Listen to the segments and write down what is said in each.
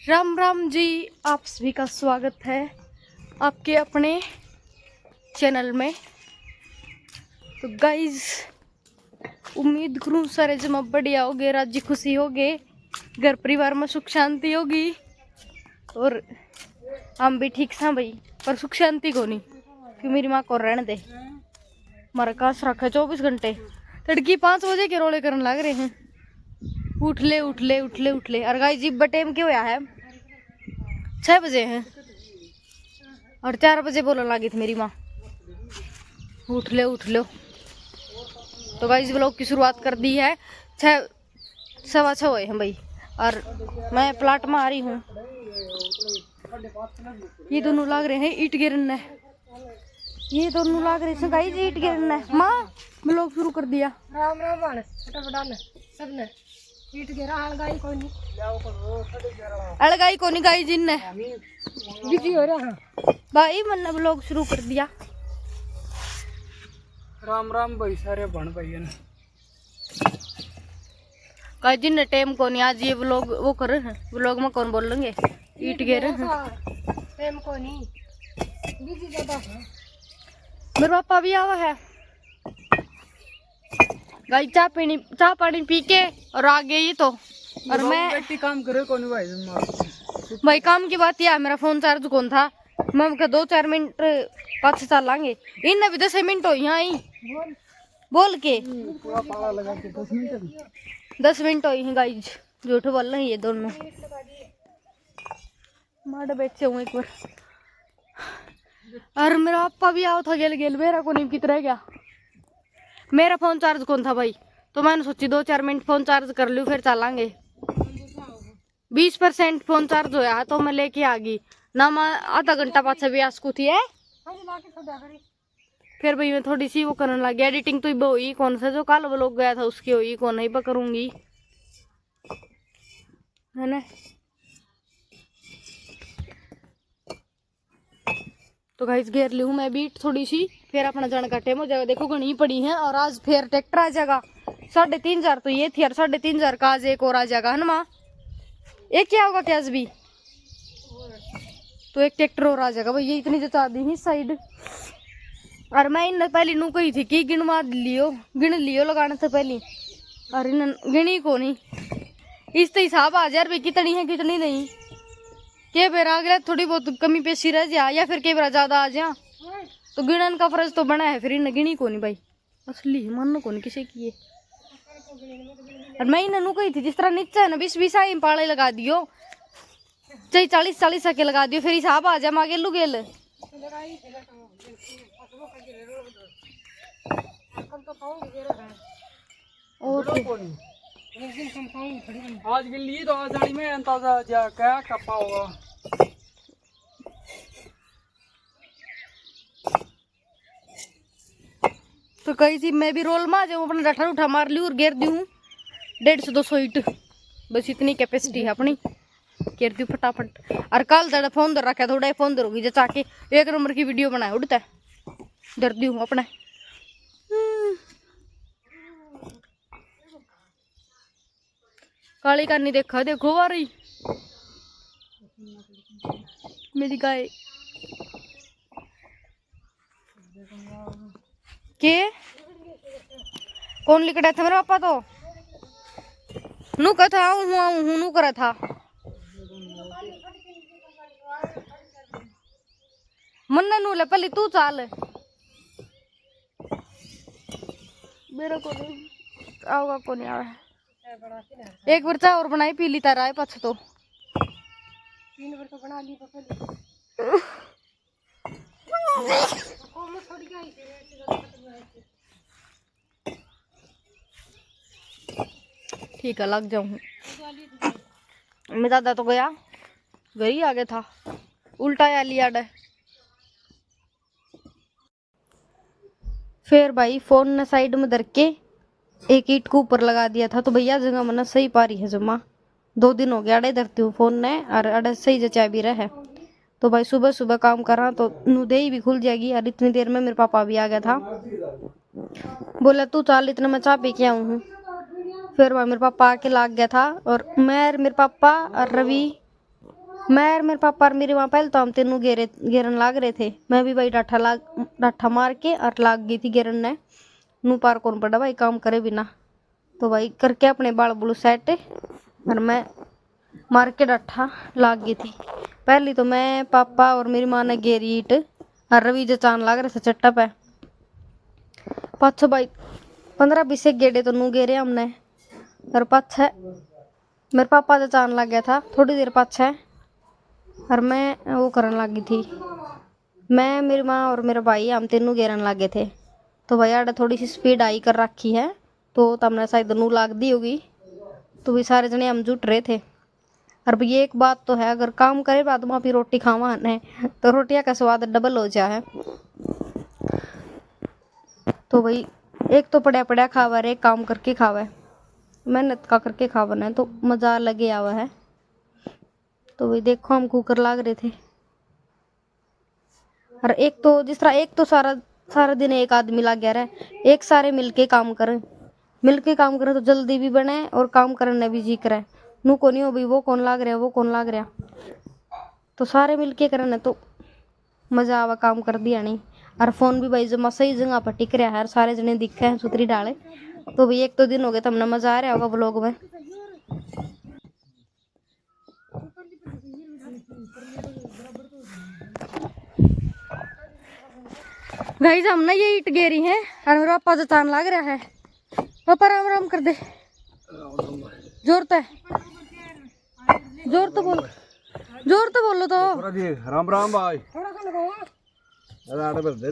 राम राम जी, आप सभी का स्वागत है आपके अपने चैनल में। तो गाइज, उम्मीद करूँ सारे जमा बढ़िया होगे, राजी खुशी होगे, घर परिवार में सुख शांति होगी और हम भी ठीक सा भाई। पर सुख शांति को नहीं, क्यों मेरी माँ को रहने दे, हमारा काश रखा 24 घंटे। तड़की 5 बजे के रोले करने लग रहे हैं, उठ ले उठ ले उठ ले उठ ले। और गाइस जी टाइम क्यों होया है, 6 बजे हैं और 4 बजे बोलने लगी थी मेरी माँ उठ ले उठ लो। तो गाइस व्लॉग की शुरुआत कर दी है, 6:15 हुए हैं भाई और मैं प्लाट में आ रही हूँ। ये दोनों लाग रहे हैं ईट गिरने, ये दोनों लाग रहे हैं गाइस ईट गिरने। माँ व्लॉग शुरू कर दिया। राम राम सबने ईट गिरा, अलगाई कोनी अलगाई कोनी गाइस जिनने बिजी हो रहा है भाई, मैंने व्लॉग शुरू कर दिया। राम राम भाई सारे बन भाई ने गाइस जिनने टाइम को नहीं, आज ये व्लॉग वो कर रहे हैं, व्लॉग में कौन बोल लेंगे ईट गिर रहे हैं। टाइम कोनी बिजी ज्यादा है। मेरे पापा भी आवा है गाइस, चाय पानी पी के और आ गए ये तो। और मैं बेटी काम करे कोनी भाई काम की बात यह है, मेरा फोन चार्ज कौन था, मैं 2-4 मिनट पास चलांगे। इन भी 10 मिनट हो यहाँ आई बोल के पूरा पाला लगा के 10 मिनट 10 मिनट हो हैं गाइज, झूठ बोल रहे हैं ये दोनों। मार बेचे हूँ एक बार। और मेरा पापा भी आओ था गेल गेल, मेरा को नहीं कितना गया, मेरा फोन चार्ज कौन था भाई, तो मैंने सोची 2-4 मिनट फोन चार्ज कर लूँ फिर चलांगे। 20% फोन चार्ज होया है तो मैं लेके आ गई ना, मैं आधा घंटा पाछे भी आसकू थी है। फिर भाई मैं थोड़ी सी वो करने लगी, एडिटिंग तो हुई कौन सा जो कल व्लॉग गया था उसकी हुई, कौन नहीं पकड़ूंगी है ना। तो गाइस घेर ली हूँ मैं बीट थोड़ी सी, फिर अपना जाने का टाइम हो जाएगा। देखो घनी पड़ी है और आज फिर ट्रैक्टर आ जाएगा। 3,500 तो ये थी और 3,500 का आज एक और आ जाएगा है ना माँ। एक क्या होगा क्या आज भी, तो एक ट्रैक्टर और आ जाएगा भाई। ये इतनी जता दी ही साइड। और मैं इन पहली नू कही थी कि गिन लियो लगाने से पहले, और इन गिनी को नहीं। इस तो हिसाब आ जाए भाई कितनी है कितनी नहीं, के बेर आ गया थोड़ी बहुत कमी पेशी रह जा या फिर के बेरा ज्यादा आ जा, तो गिनन का फर्ज तो बना है। फिर इन गिनी को नहीं भाई, असली मानो को नहीं किसी की है। और मैं इन कही थी जिस तरह नीचे है ना 20-20 आई पाले लगा दियो, चाहे 40-40 के लगा दियो, फिर हिसाब आ जा मागे लू गेल। आज के लिए तो आज में अंदाजा जा क्या कपा होगा। तो कही थी मैं भी रोल में आ जाऊँ, अपना डठा उठा मार ली और घेर दी हूँ 150-200 ईट, बस इतनी कैपेसिटी है अपनी, घेर दी फटाफट। और कल तेरा फोन धर रखा, थोड़ा फोन धर होगी जचा के 1 नंबर की वीडियो बनाए उड़ता है, डर दी हूँ अपने। काली करनी देखा, देखो आ रही मेरी गाय के। कौन लिखा था मेरे पापा, तो नू कथा हूँ नू करा था मन्ना नू ले पहले तू चाल, मेरा को नहीं आओगा को नहीं आवे। एक बार चाय और बनाई पी ली तारा है पाछ तो 3 बार तो बना ली ठीक है लग जाऊँ। मैं दादा तो गया घर ही आ गया था, उल्टा या लिया डे। फिर भाई फोन ने साइड में धर के एक ईट को ऊपर लगा दिया था, तो भैया जगह मना सही पा रही है जमा। 2 दिन हो गया अड़े धरती हूँ फोन ने, और अड़े सही जचा भी रहा है। तो भाई सुबह सुबह काम करा तो नुदे भी खुल जाएगी। और इतनी देर में मेरे पापा भी आ गया था, बोला तू चाल इतना मैं चाय पी के आऊँ हूँ। फिर वह मेरे पापा आके लाग गया था, और मैं मेरे पापा और रवि मैं और मेरे पापा और मेरी माँ पहले तो हम तीनों घेरन लाग रहे थे। मैं भी भाई डाठा मार के और लाग गई थी घेरन ने। नू पार कौन पड़ा भाई काम करे बिना। तो भाई करके अपने बाल बुल सेट और मैं मार के डाठा लाग गई थी। पहली तो मैं पापा और मेरी माँ ने घेरी ईट और रवि जो चांद लाग रहे थे चट्टा पे। पाछो भाई 15-20 गेड़े तो नू घेरे हमने। और पाछे मेरे पापा जो चांद लग गया था थोड़ी देर पाछे और मैं वो करने लगी थी। मैं मेरी माँ और मेरा भाई हम तीनों घेरन लगे थे। तो भाई आड़े थोड़ी सी स्पीड आई कर रखी है तो तमने शायद नू लाग दी होगी। तो भी सारे जने हम जुट रहे थे। और भाई एक बात तो है, अगर काम करे बाद में भी रोटी खावा है तो रोटियां का स्वाद डबल हो जाए। तो भाई एक तो पड़ा पड़ा खावा है, एक काम करके खावा है। मेहनत का करके खावा है तो मजा लगे आवा है। तो भाई देखो हम कुकर लाग रहे थे। और एक तो जिस तरह एक तो सारा सारा दिन एक आदमी लग गया रहे, एक सारे मिलके काम करें तो जल्दी भी बने और काम करने भी जी करे। नू को नहीं हो भाई वो कौन लाग रहा, वो कौन लाग रहा। तो सारे मिलके करने तो मजा आवा काम कर दिया नहीं। और फोन भी भाई जमा सही जगह पर टिक रहा है, सारे जने दिखे हैं सुतरी डाले। तो भाई एक तो दिन हो गए तमने मजा आ रहा होगा व्लॉग में। गाइस हमने ये ईट गेरी है और मेरा पापा जो चांद लाग रहा है। पापा राम राम कर दे, जोर तो बोलो तो। राम राम भाई अरे भर दे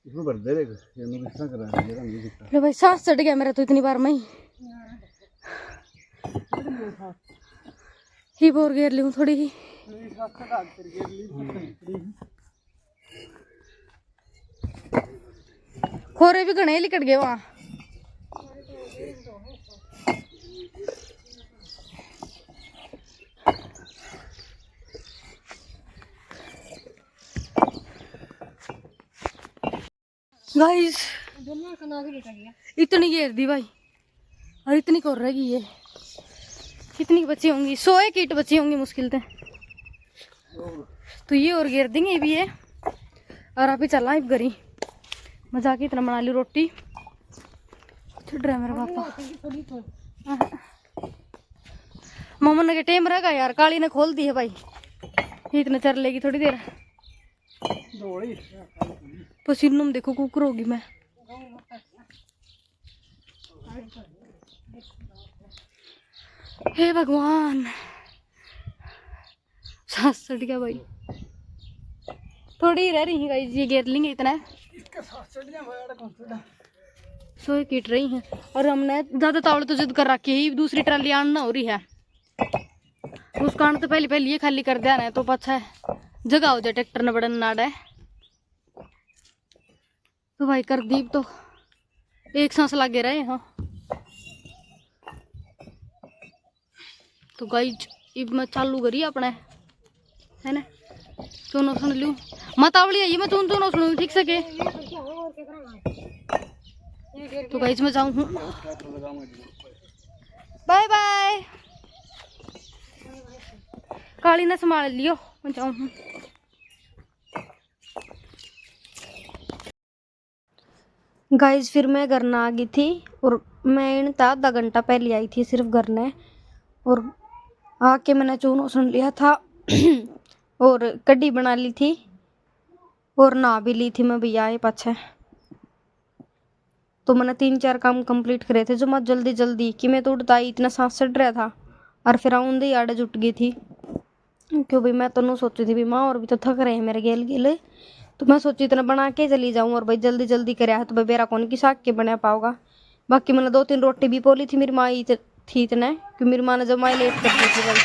इसमें भर दे ये कितना कर रहा है। लो भाई सांस चढ़ गया मेरा तो इतनी बार में ही बोर घेर लूँ थोड़ी ही। खोरे भी घने लिकट गए वहाँ। गाइस इतनी घेर दी भाई और इतनी कोर रहेगी ये। कितनी बची होंगी, 100 ईट बची होंगी मुश्किल से। तो ये और घेर देंगे भी ये। और अभी चलना इब गरी मजाक इतना बना ली रोटी। छिड़ रहा है मेरा पापा। मामा ने के टेम रहेगा यार, काली ने खोल दी है भाई। इतना चर लेगी थोड़ी देर। पसीनों में देखो कुकर होगी मैं। हे भगवान सांस चढ़ गया भाई। थोड़ी रह रही है ये घेर लेंगे इतना। 100 कीट रही हैं और हमने ज्यादा तावड़े तो जिद कर रखी है। दूसरी ट्राली आना हो रही है उस कारण तो पहले ये खाली कर दिया है तो पछा जगह हो जाए ट्रैक्टर ने बड़न नाड़ा है। तो भाई कर दीप तो एक सांस लगे रहे। हाँ तो गाइज इब मैं चालू करी अपने है ना। चुनो सुन लू मत आवड़ी आई मैं चुनो सुनू ठीक से के। तो गाइज मैं जाऊँ हूँ, बाय बाय। काली ने संभाल लियो मैं जाऊँ हूँ। गाइज फिर मैं घर ना आ गई थी और मैं इन आधा घंटा पहले आई थी सिर्फ घर ने। और आके मैंने चूनो सुन लिया था और कड्डी बना ली थी और नहा भी ली थी मैं भैया आए पाछे। तो मैंने 3-4 काम कंप्लीट करे थे जो मैं जल्दी जल्दी कि मैं तो उठता ही इतना सांस चढ़ रहा था। और फिर आऊंदे ही आड़े जुट गई थी क्यों भाई मैं तो नहीं सोची थी भी माँ और भी तो थक रहे हैं मेरे गेल गेले। तो मैं सोची इतना बना के चली जाऊँ और भाई जल्दी जल्दी करे है तो भाई बेरा कौन की साग के बना पाओगा। बाकी मैंने 2-3 रोटी भी पोली थी मेरी माँ थी इतने क्योंकि मेरी माँ ने जब माँ लेट कर दी थी भाई।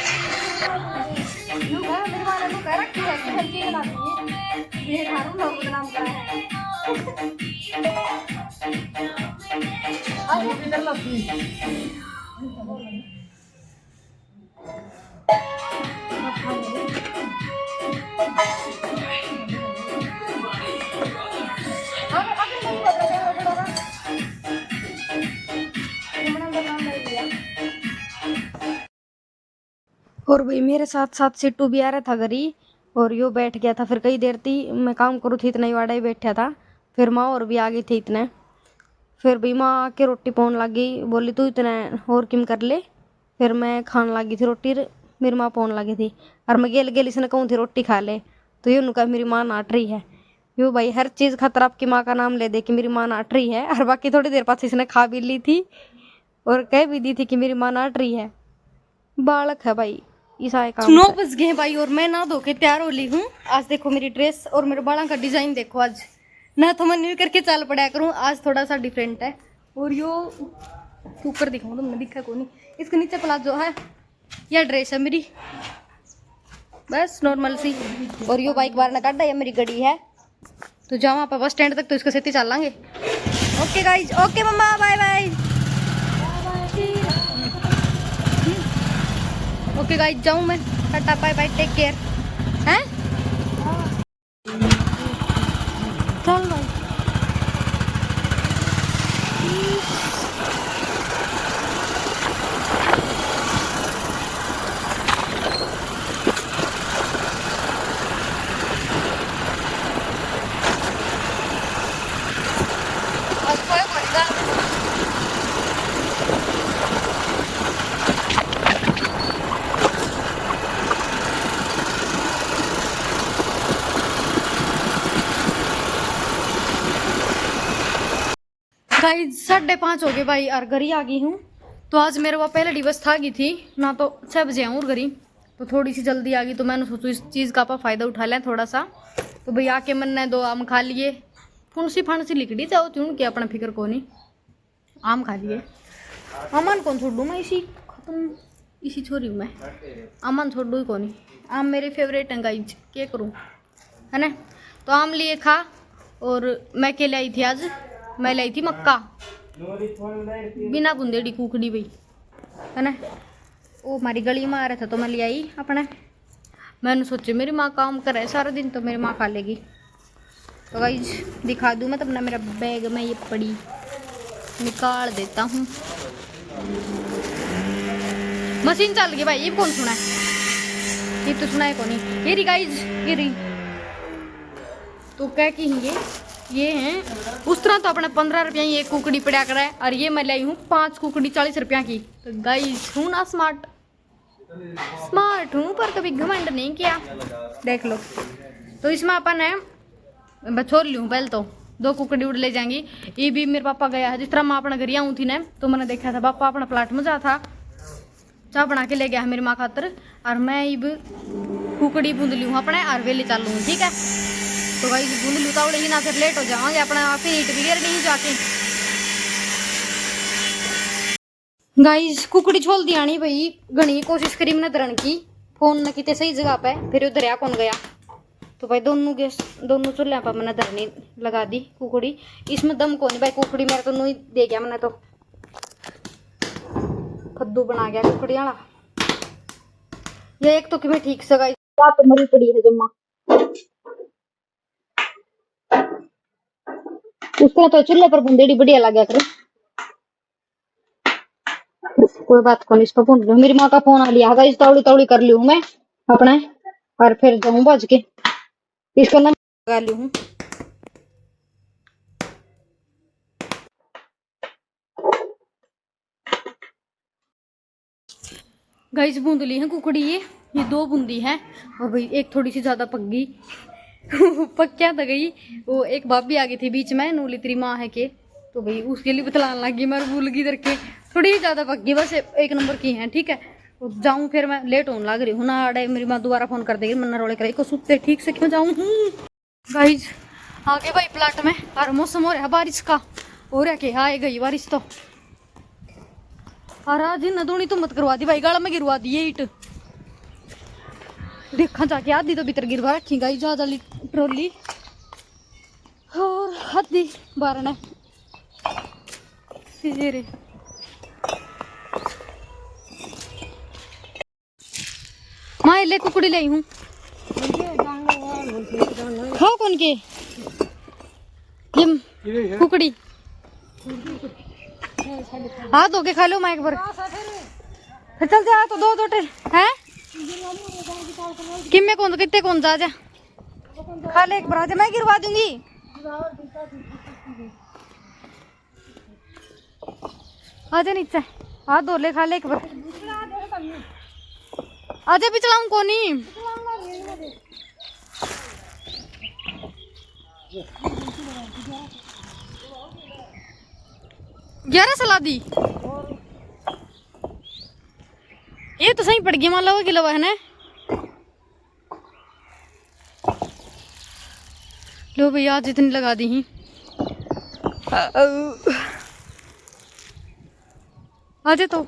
और भाई मेरे साथ साथ सिट्टू भी आ रहा था घर ही, और यो बैठ गया था। फिर कई देर थी मैं काम करूँ थी, इतना ही वाड़ा ही बैठा था। फिर माँ और भी आ गई थी इतने। फिर भाई माँ आके रोटी पाउन लग गई, बोली तू इतना और किम कर ले। फिर मैं खान लगी थी रोटी, मेरी माँ पाउन लगी थी। और मैं गेल गेल इसने कहूँ थी रोटी खा ले, तो ये उनका मेरी माँ नाट रही है। यो भाई हर चीज़ खातर आपकी माँ का नाम ले दे कि मेरी माँ नाट रही है। और बाकी थोड़ी देर बाद इसने खा भी ली थी और कह भी दी थी कि मेरी माँ नाट रही है। बालक है भाई, ईसाई काम 9 बज गए भाई, और मैं ना धो के तैयार हो ली हूँ। आज देखो मेरी ड्रेस और मेरे बालों का डिजाइन देखो। आज ना तो मैं न्यू करके चाल पड़ा करूँ, आज थोड़ा सा डिफरेंट है। और यो ऊपर दिखाऊँ तुमने दिखा को नहीं, इसके नीचे प्लाजो है, यह ड्रेस है मेरी, बस नॉर्मल सी। और यो बाइक बार ना काटा, ये मेरी गाड़ी है। तो जाओ आप बस स्टैंड तक, तो इसके साथ ही चल लेंगे। Okay guys, okay mamma, bye bye. Okay guys, जाऊँ मैं, tata bye bye, take care. हैं चल भाई। गाइज 5:30 हो गए भाई, और घर ही आ गई हूँ। तो आज मेरे वहाँ पहले दिवस था गई थी ना, तो 6 बजे आऊँ घर ही, तो थोड़ी सी जल्दी आ गई। तो मैंने सोचू इस चीज़ का आप फ़ायदा उठा लें थोड़ा सा। तो भाई आके मैंने 2 आम खा लिए, फुंसी फांसी लिकड़ी जाओ त्यून की अपना फिक्र को नहीं, आम खा लिए। अमन कौन छोड़ू मैं, इसी खत्म इसी छोरी हूँ मैं, अमन छोड़ू ही कौन। आम मेरे फेवरेट हैं गाइज, क्या करूँ, है ना। तो आम लिए खा, और मैं के लाई थी आज, मैं लाई थी मक्का बिना बुंदेड़ी कुकड़ी भाई, है ना। वो हमारी गली में आ रहा था तो मैं ले आई अपने। मैंने सोचे मेरी माँ काम करे सारा दिन तो मेरी माँ खा लेगी। तो गाइज दिखा दूँ मैं तब ना, मेरा बैग में ये पड़ी, निकाल देता हूँ। मशीन चल गई भाई, ये कौन सुना है, ये तो सुना है कौन ही। ये रही गाइज, ये रही। तो क्या कहेंगे, ये हैं उस तरह तो अपने 15 रुपया ही एक कुकड़ी पड़ा कर है, और ये मैं लाई हूँ 5 कुकड़ी 40 रुपया की। तो गाइस हूँ ना स्मार्ट, स्मार्ट हूँ पर कभी घमंड नहीं किया, देख लो। तो इसमें अपन है छोड़ ली हूँ पहले तो 2 कुकड़ी उड़ ले जाएंगी। ये भी मेरे पापा गया है, जिस तरह मैं अपना घर आऊँ थी ना, तो मैंने देखा था पापा अपना प्लाट में जा था, चाय बना के ले गया है मेरी माँ खातर। और मैं अब कुकड़ी बूंद ली हूँ अपने, और वेले चालू हूँ, ठीक है। तो भाई बूंद लूटा उड़ेगी ना, फिर लेट हो जाओगे अपना, आप ही ईट बिगड़ नहीं जाके। गाइस कुकड़ी छोल दी आनी भाई, घनी कोशिश करी मैंने धरण की, फोन न किते सही जगह पे, फिर उधर आ कौन गया। तो भाई दोनों चूल्हे पर मैंने धरनी लगा दी कुकड़ी। इसमें दम कौन भाई, कुकड़ी मेरे तो नहीं दे गया, मैंने तो फद्दू बना गया कुकड़ी वाला। ये एक तो कि मैं ठीक से गाइस तो मरी पड़ी है जम्मा, उसका तो चूल्हे पर बुंदेड़ी बढ़िया लगा करे। कोई बात को नहीं, इसको फोन लो, मेरी माँ का फोन आ लिया गाइस, तौड़ी तौड़ी कर ली हूँ मैं अपने, और फिर जाऊँ बज के इसका नंबर लगा ली हूँ। गाइस बूंद ली है कुकड़ी, ये 2 बूंदी है, और भाई एक थोड़ी सी ज्यादा पक गई पक क्या था गई, वो एक भाभी आ गई थी बीच में, नूली तेरी माँ है के, तो भाई उसके लिए बतलाने लगी, मैं भूल गई इधर के, थोड़ी ही ज्यादा पक गई, बस 1 नंबर की है, ठीक है। तो जाऊँ फिर मैं लेट होने लग रही हूँ ना, अड़े मेरी माँ दोबारा फोन कर देगी, मन्ना रोले करे को सुते ठीक से क्यों जाऊँ। गाइस आगे भाई प्लाट में, और मौसम हो रहा है बारिश का, हो रहा के आए गई बारिश तो। और आज नदोनी तो मत करवा दी भाई, गाला में गिरवा दी ये ईट, देखा जाके आधी तो भीतर गिरवा रखी गाई, ज्यादा ट्रोली और आधी बारह ने रे। माँ ले कुकड़ी लाई हूँ, खाओ कौन के ये कुकड़ी, हाथ धो के खा लो माँ एक बार, फिर चल जा तो 2 है। कि मैं कौन कितने कौन जा जा खा ले एक बार मैं गिरवा दूंगी। आजा नीचे हाथ धो ले खा ले एक बार। आजा भी चलाऊं कोनी ग्यारह सला दी ये तो सही पड़ गया मान लो किलो है ना। लो भैया आज इतनी लगा दी ही आजे तो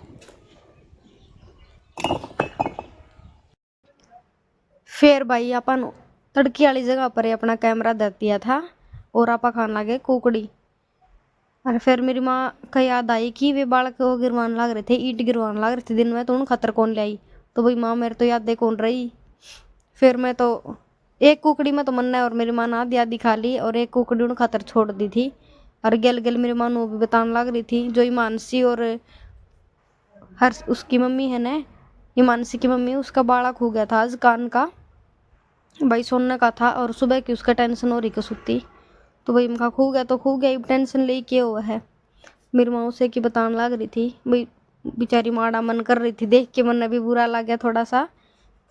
फिर भाई अपन तड़की वाली जगह पर ही अपना कैमरा दे दिया था और आपा खान लगे कुकड़ी। और फिर मेरी माँ का याद आई कि वे बालक को गिरवाने लग रहे थे ईंट गिरवाने लग रहे थे दिन में तो उन खतर कौन ले आई। तो भाई माँ मेरे तो यादें कौन रही। फिर मैं तो एक कुकड़ी में तो मन्ना है और मेरी माँ ने आधी आधी खा ली और एक कुकड़ी उन खतर छोड़ दी थी। और गल गल मेरी माँ वो भी बताने लग रही थी जो हिमांशी और हर उसकी मम्मी है ना हिमांशी की मम्मी उसका बालक हो गया था आज कान का भाई सोने का था और सुबह की उसका टेंशन हो रही कि सुती। तो भाई उनका खो गया तो खो गया टेंशन ले के हुआ है। मेरी माँ उसे की बताने लग रही थी भाई बेचारी माड़ा मन कर रही थी देख के मन भी बुरा लग गया थोड़ा सा।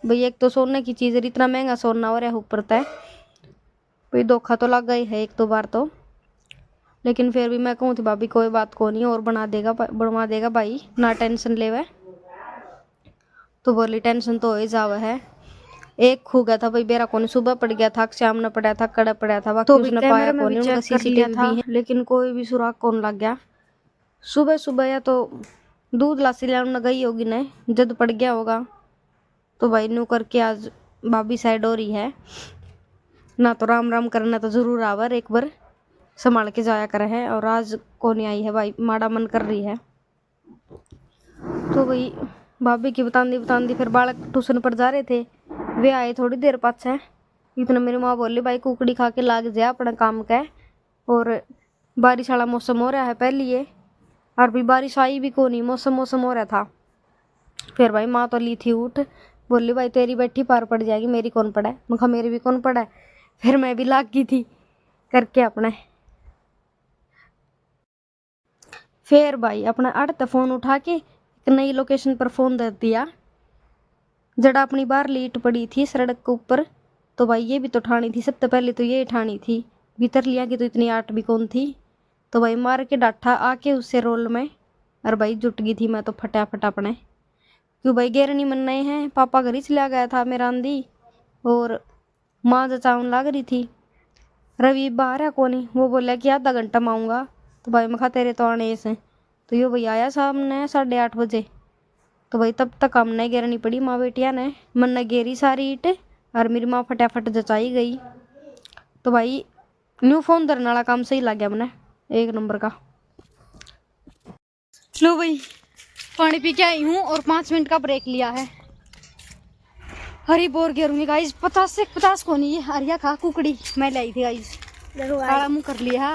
भाई एक तो सोने की चीज़ इतना महंगा सोना हो रहा है ऊपर तय भाई धोखा तो लग गई है एक दो बार तो। लेकिन फिर भी मैं कहूँ थी भाभी कोई बात को नहीं और बनवा देगा भाई ना टेंशन ले वह। तो बोली टेंशन तो हो ही जावा है। एक खो गया था भाई बेरा कोनी सुबह पड़ गया था शाम ने पड़ा था कड़ा पड़ा था बाकी उसने पाया कोनी उनका सीसीटीवी था लेकिन कोई भी सुराग कौन लग गया। सुबह सुबह या तो दूध लासी लाने गई होगी न जद पड़ गया होगा। तो भाई न्यू करके आज भाभी साइड हो रही है ना तो राम राम करना तो जरूर आवर एक बार संभाल के जाया करे है। और आज कौन आई है भाई माड़ा मन कर रही है। तो भाई भाभी की बतांदी फिर बालक ट्यूशन पर जा रहे थे वे आए थोड़ी देर पाछे। इतना मेरी माँ बोली भाई कुकड़ी खा के लाग जा अपना काम का। और बारिश वाला मौसम हो रहा है पहले ये और भी बारिश आई भी को नहीं मौसम हो रहा था। फिर भाई माँ तो ली थी उठ बोली भाई तेरी बैठी पार पड़ जाएगी मेरी कौन पड़ा है। मैं कहा मेरी भी कौन पड़ा है। फिर मैं भी लाग गई थी करके अपने। फिर भाई अपना अड़ता फ़ोन उठा के एक नई लोकेशन पर फ़ोन दे दिया जड़ा अपनी बार लीट पड़ी थी सड़क के ऊपर। तो भाई ये भी तो ठानी थी सबसे पहले तो ये ठानी थी भीतर लिया की तो इतनी आट भी कौन थी। तो भाई मार के डाठा आके उससे रोल में और भाई जुट गई थी मैं तो फटाफट अपने क्यों भाई गेरनी मनना है। पापा घर ही चला गया था मेरा आंधी और माँ जचाउन लग रही थी। रवि बाहर है कोनी वो बोला कि आधा घंटा में आऊँगा। तो भाई मैं कहा तेरे तो आने से तो यो भाई आया सामने 8:30 बजे। तो भाई तब तक हमने गेरनी पड़ी माँ बेटिया ने मन ने गेरी सारी ईट और मेरी माँ फटाफट जचाई गई। तो भाई न्यू फोन धरने वाला काम सही लग गया मैंने एक नंबर का। लो भाई पानी पी के आई हूँ और 5 मिनट का ब्रेक लिया है। हरी बोर गेरूंगी गाइस 50 से 50 को नहीं है अरिया खा कुकड़ी मैं लाई थी गाइस काला मुँह कर लिया।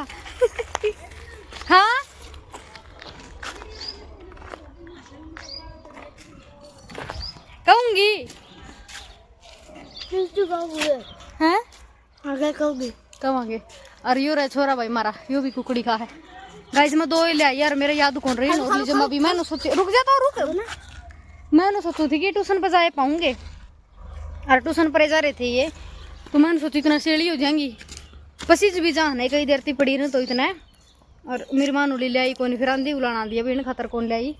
हाँ कहूंगी हैं आगे कहूंगी कब आगे। अरे यो रे छोरा भाई मारा यो भी कुकड़ी खा है गाइस मैं 2 ही ले आई यार मेरे याद कौन रही नौकरी जब अभी मैंने सोची रुक जाता रुक मैंने सोची थी कि ट्यूशन पर जाए पाऊंगे और ट्यूशन पर जा रहे थे ये तो मैंने सोची इतना सेड़ी हो जाएंगी पसीज भी जहाँ नहीं कई देर थी पड़ी ना तो इतना। और मेरी माँ उड़ी ले आई कौन फिर आंधी उलाना दिया इन खतर कौन ले आई।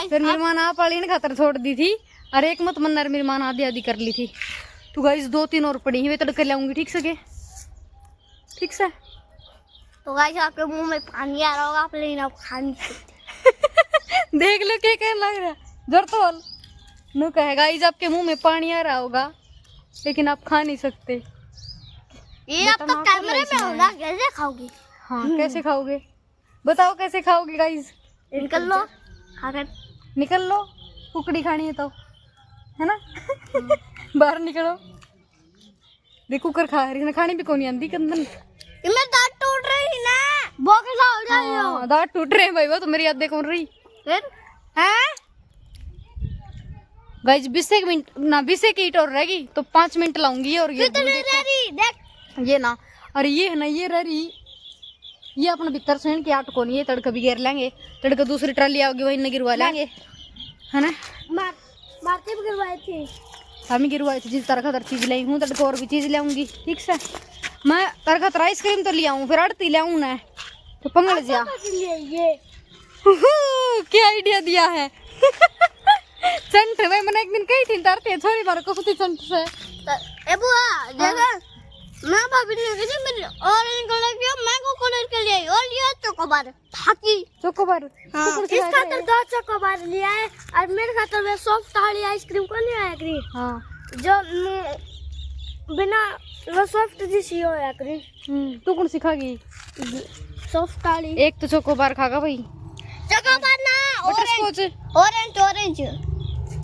फिर मेरी माँ आप वाली इन खतर छोड़ दी थी और एक मत मन्नर मेरी माँ ने आधी आधी कर ली थी। तो गाइस 2-3 और पड़ी वे तड़के लाऊंगी ठीक से ठीक से। तो गाइस आपके मुंह में पानी आ रहा होगा आप लेकिन आप खा नहीं सकते। देख लो क्या कहने लग रहा जर तो नु कहे गाइस आपके मुंह में पानी आ रहा होगा लेकिन आप खा नहीं सकते। ये आप तो कैमरे में हो ना कैसे खाओगे। हाँ कैसे खाओगे बताओ कैसे खाओगे गाइस। निकल लो खाकर निकल लो कुकड़ी खानी है तो है ना। बाहर निकलो देख कुकर खा रही ना खानी भी कौन आंदी कंदन इनमें दांत टूट रही ना वो कैसा हो जाएगा। हाँ, दांत टूट रहे हैं भाई वो तो मेरी यादें कौन रही फिर हैं गाइस 20 मिनट ना 20 ईट और रहेगी तो 5 मिनट लाऊंगी। और ये देख ये ना, और ये है ना, ये रही ये अपना भीतर सेंड के आट को नहीं, ये तड़का भी घेर लेंगे। तड़का दूसरी ट्राली आओगी वही न गिरवा लेंगे, है ना। मारते भी गिरवाए थे हम ही गिरवाए थे। जिस तरह का चीज लाई हूँ तड़का और भी चीज लाऊंगी, ठीक से। मैं तरह का आइसक्रीम तो ले आऊँ, फिर अड़ती ले आऊँ ना तो पंगड़ जा। ये क्या आइडिया दिया है। चंट भाई मैंने एक दिन कही थी तरते छोरी मार को सुती चंट से। ए बुआ देखा, मैं भाभी ने कही मेरी ऑरेंज कलर की मैंगो कलर के लिए और लिया चोकोबार थाकी चोकोबार। हाँ, इस खातर 2 चोकोबार लिया है और मेरे खातर में सॉफ्ट वाली आइसक्रीम को नहीं आया करी। हाँ जो बिना वो सॉफ्ट जैसी हो या करी। तू कौन सिखागी? सॉफ्ट वाली। एक तो चोकोबार खागा भाई, चोकोबार ना बटरस्कॉच ऑरेंज ऑरेंज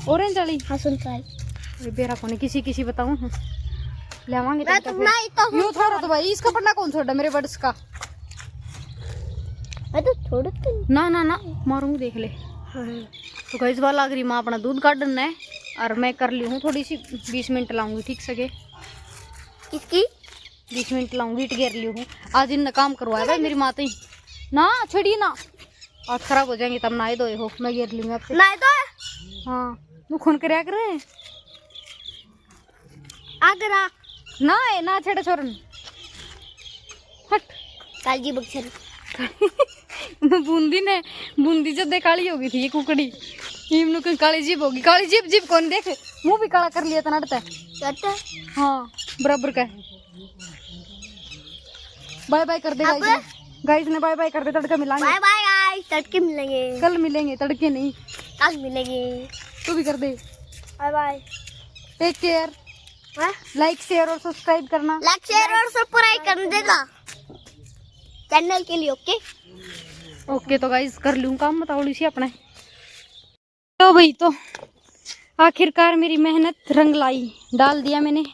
ऑरेंज वाली। हाँ सुन ट्राई बेरा कोने किसी बताऊं ले आवांगे मैं तो यो थोड़ा तो भाई इसका पन्ना कौन छोड़ा मेरे बड्स का। मैं तो छोड़ दे ना ना ना मारूंगी देख ले। तो गाइस वाला लग रही माँ अपना दूध काटना है और मैं कर ली हूँ थोड़ी सी 20 मिनट लाऊंगी, ठीक सके। किसकी 20 मिनट लाऊंगी, इट घेर ली हूँ। आज इनने काम करवाया भाई मेरी माता ही ना, छड़ी ना आज खराब हो जाएंगे तब नहाए धोए हो। मैं घेर लूंगी आपसे। नहीं तो हाँ तू खून कर करे आगरा ना है ना छेड़ा छोरन हट कालजी बक्सर बूंदी जब दे काली होगी थी ये कुकड़ी इमनु कोई काली जीभ होगी। काली जीभ जीभ कौन देख मुंह भी काला कर लिया था नड़ता करते हाँ बराबर का। बाय बाय कर दे गाइस ने बाय बाय कर दे। तड़का मिलाएंगे। बाय बाय गाइस, तड़के मिलेंगे। कल मिलेंगे, तड़के नहीं कल मिलेंगे। तू भी कर दे। Bye bye, take care. Like share और सब्सक्राइब करना। लाइक शेयर और सब्सक्राइब कर देना चैनल के लिए। ओके ओके तो गाइस कर लूँ काम बताओ इसी अपने। तो भाई तो आखिरकार मेरी मेहनत रंग लाई, डाल दिया मैंने।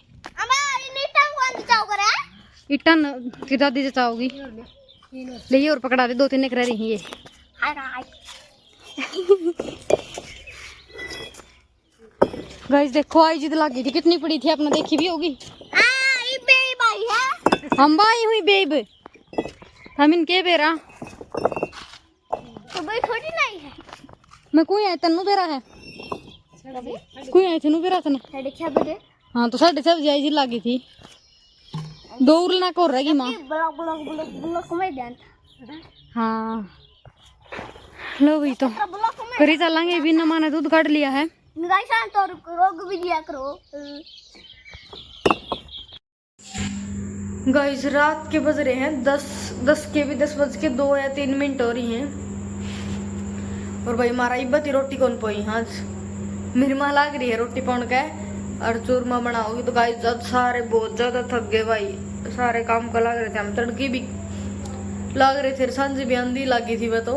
इटन की दादी जचाओगी ले और पकड़ा दे, 2-3 एक रह रही ये। गाइस देखो आई जिद लगी थी कितनी पड़ी थी, आपने देखी भी होगी। हम बाई हुई बेब हम इनके बेरा तो भाई थोड़ी नहीं है। मैं कोई आए तन्नू बेरा है कोई आए तेनू बेरा था। साढ़े 6 बजे। हाँ तो 6:30 आई जिद लगी थी। 2 उरना को रहेगी माँ। ब्लॉक ब्लॉक ब्लॉक ब्लॉक में डांस। हाँ लो भाई तो करी चलेंगे भी न माने दूध काट लिया है। तो रोग भी दिया करो। गाइस रात के बज रहे हैं 10 के भी 10 बज के 2 या 3 मिनट हो रही हैं। और भाई हमारा इब्बत ही रोटी कौन पोई आज मेरी माँ लाग रही है रोटी पौन का और चूरमा बनाओगी। तो गाइस जब सारे बहुत ज्यादा थक गए भाई, सारे काम का लग रहे थे। हम तड़की भी लग रहे थे, सांझ भी आंधी लगी थी मैं तो।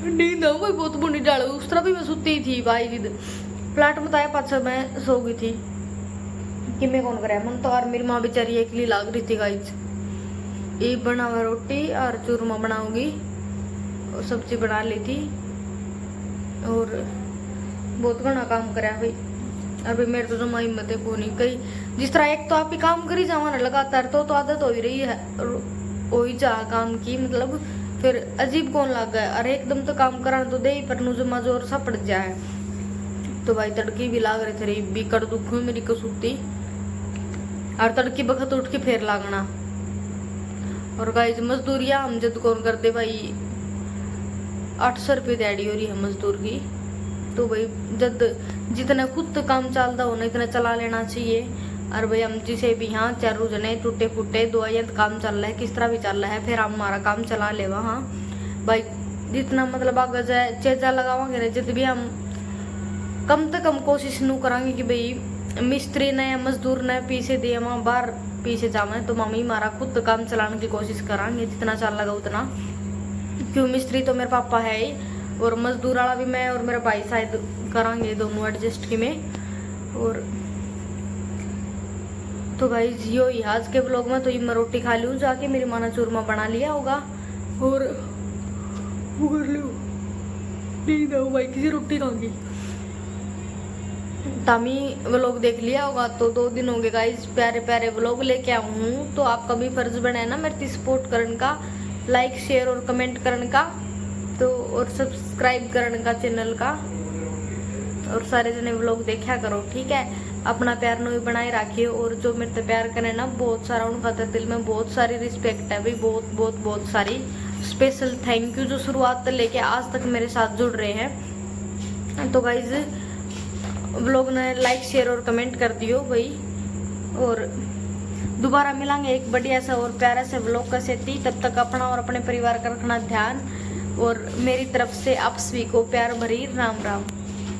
और नींद आओ भाई बहुत बुरी डाल। उस तरह भी मैं सुती थी भाई जिद प्लाट में ताया पाछा मैं सो गई थी कि मैं कौन करे मन तो। और मेरी माँ बेचारी अकेली लाग रही थी गाइस। ये बनावा रोटी और चूरमा बनाऊंगी और सब्जी बना ली थी और बहुत घना काम करा भाई। अभी मेरे तो जमा हिम्मत है को नहीं कहीं जिस तरह एक तो आप ही काम करी जाओ ना लगातार तो आदत हो ही रही है हो ही चाह काम की, मतलब फिर अजीब कौन लग गया। अरे एकदम तो काम करा तो दे ही पर जमा जोर सा पड़ जाए। तो भाई तड़की भी लाग रहे थे भी कर दुख हुई मेरी कसूती और तड़की बखत उठ के फिर लागना। और गाइस मजदूरिया हम जद कौन करते भाई 800 रुपये दिहाड़ी हो रही है मजदूर की। तो भाई जद जितना खुद काम चलता हो ना इतना चला लेना चाहिए। और भाई हम जिसे भी यहाँ 4 जने टूटे फूटे दवाइयाँ काम चल रहा है किस तरह भी चल रहा है फिर हम हमारा काम चला ले वहाँ भाई जितना मतलब आगे जाए चेजा लगावांगे ना जित भी हम कम से कम कोशिश नू करांगे कि भाई मिस्त्री ने या मजदूर ने पीछे दिए वहाँ बाहर पीछे जावे तो मम्मी हमारा खुद काम चलाने की कोशिश करांगे जितना चल लगा उतना। क्यों मिस्त्री तो मेरे पापा है ही और मजदूर वाला भी मैं और मेरा भाई शायद करांगे दोनों एडजस्ट की में। और तो भाई यो ही आज के ब्लॉग में तो ये मैं रोटी खा लूँ जाके मेरी माँ ने चूरमा बना लिया होगा और वो कर लूँ नींद आओ भाई, किसी रोटी खाऊंगी। तामी व्लॉग देख लिया होगा तो 2 दिन हो गए गाइस, प्यारे प्यारे व्लॉग लेके आऊँ हूँ। तो आपका भी फर्ज बना है ना मेरी सपोर्ट करने का, लाइक शेयर और कमेंट करने का, तो और सब्सक्राइब करने का चैनल का, और सारे जने व्लॉग देखा करो, ठीक है। अपना प्यार नो भी बनाए रखिए, और जो मेरे से प्यार करे ना बहुत सारा, उन खातर दिल में बहुत सारी रिस्पेक्ट है भाई, बहुत बहुत बहुत सारी। स्पेशल थैंक यू जो शुरुआत से लेके आज तक मेरे साथ जुड़ रहे हैं। तो गाइज व्लॉग ने लाइक शेयर और कमेंट कर दियो भाई, और दोबारा मिलांगे एक बढ़िया सा और प्यारा सा व्लॉग का सेती। तब तक अपना और अपने परिवार का रखना ध्यान, और मेरी तरफ से आप सभी को प्यार भरी राम राम।